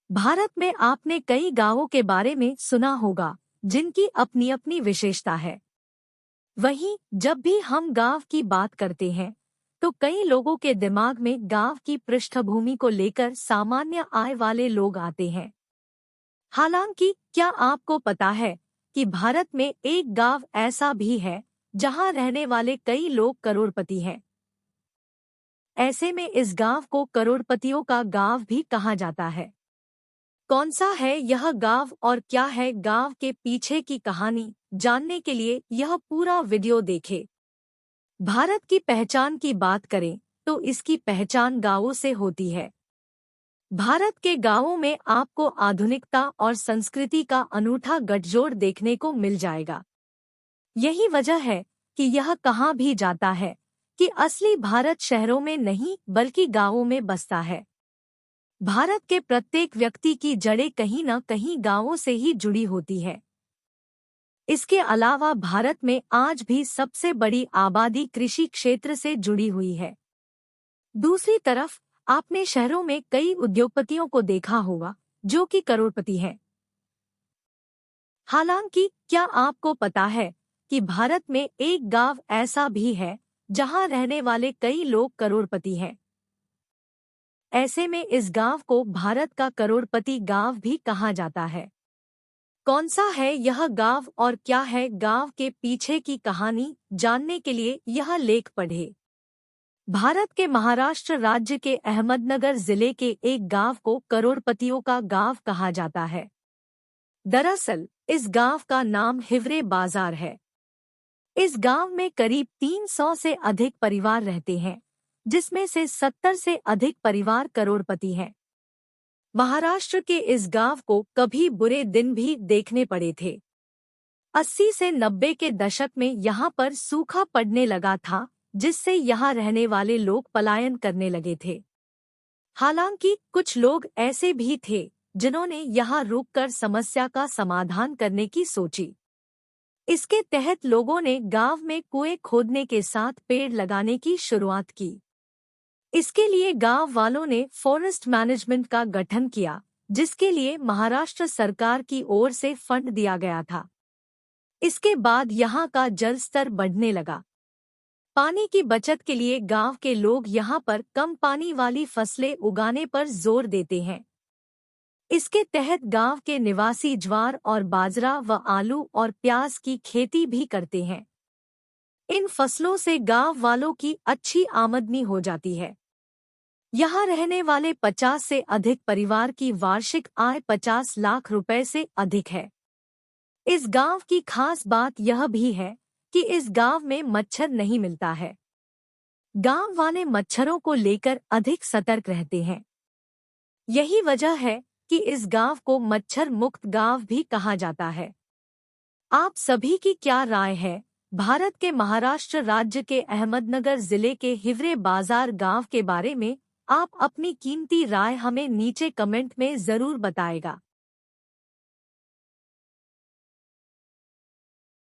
भारत में आपने कई गांवों के बारे में सुना होगा जिनकी अपनी अपनी विशेषता है। वहीं जब भी हम गांव की बात करते हैं तो कई लोगों के दिमाग में गांव की पृष्ठभूमि को लेकर सामान्य आय वाले लोग आते हैं। हालांकि क्या आपको पता है कि भारत में एक गांव ऐसा भी है जहां रहने वाले कई लोग करोड़पति हैं। ऐसे में इस गांव को करोड़पतियों का गांव भी कहा जाता है। कौन सा है यह गांव और क्या है गांव के पीछे की कहानी, जानने के लिए यह पूरा वीडियो देखें। भारत की पहचान की बात करें तो इसकी पहचान गांवों से होती है। भारत के गांवों में आपको आधुनिकता और संस्कृति का अनूठा गठजोड़ देखने को मिल जाएगा। यही वजह है कि यह कहा भी जाता है कि असली भारत शहरों में नहीं बल्कि गांवों में बसता है। भारत के प्रत्येक व्यक्ति की जड़ें कहीं न कहीं गांवों से ही जुड़ी होती है। इसके अलावा भारत में आज भी सबसे बड़ी आबादी कृषि क्षेत्र से जुड़ी हुई है। दूसरी तरफ आपने शहरों में कई उद्योगपतियों को देखा होगा जो कि करोड़पति हैं। हालांकि क्या आपको पता है कि भारत में एक गांव ऐसा भी है जहां रहने वाले कई लोग करोड़पति हैं। ऐसे में इस गांव को भारत का करोड़पति गांव भी कहा जाता है। कौन सा है यह गांव और क्या है गांव के पीछे की कहानी, जानने के लिए यह लेख पढ़ें। भारत के महाराष्ट्र राज्य के अहमदनगर जिले के एक गांव को करोड़पतियों का गांव कहा जाता है। दरअसल इस गांव का नाम हिवरे बाजार है। इस गांव में करीब 300 से अधिक परिवार रहते हैं, जिसमें से 70 से अधिक परिवार करोड़पति हैं। महाराष्ट्र के इस गांव को कभी बुरे दिन भी देखने पड़े थे। 80 से 90 के दशक में यहाँ पर सूखा पड़ने लगा था, जिससे यहाँ रहने वाले लोग पलायन करने लगे थे। हालांकि कुछ लोग ऐसे भी थे जिन्होंने यहाँ रुककर समस्या का समाधान करने की सोची। इसके तहत लोगों ने गांव में कुएं खोदने के साथ पेड़ लगाने की शुरुआत की। इसके लिए गांव वालों ने फॉरेस्ट मैनेजमेंट का गठन किया, जिसके लिए महाराष्ट्र सरकार की ओर से फंड दिया गया था। इसके बाद यहाँ का जल स्तर बढ़ने लगा। पानी की बचत के लिए गांव के लोग यहाँ पर कम पानी वाली फसलें उगाने पर जोर देते हैं। इसके तहत गांव के निवासी ज्वार और बाजरा व आलू और प्याज की खेती भी करते हैं। इन फसलों से गांव वालों की अच्छी आमदनी हो जाती है। यहाँ रहने वाले 50 से अधिक परिवार की वार्षिक आय 50 लाख रुपए से अधिक है। इस गांव की खास बात यह भी है कि इस गांव में मच्छर नहीं मिलता है। गांव वाले मच्छरों को लेकर अधिक सतर्क रहते हैं। यही वजह है कि इस गांव को मच्छर मुक्त गांव भी कहा जाता है। आप सभी की क्या राय है भारत के महाराष्ट्र राज्य के अहमदनगर जिले के हिवरे बाजार गांव के बारे में? आप अपनी कीमती राय हमें नीचे कमेंट में जरूर बताएगा।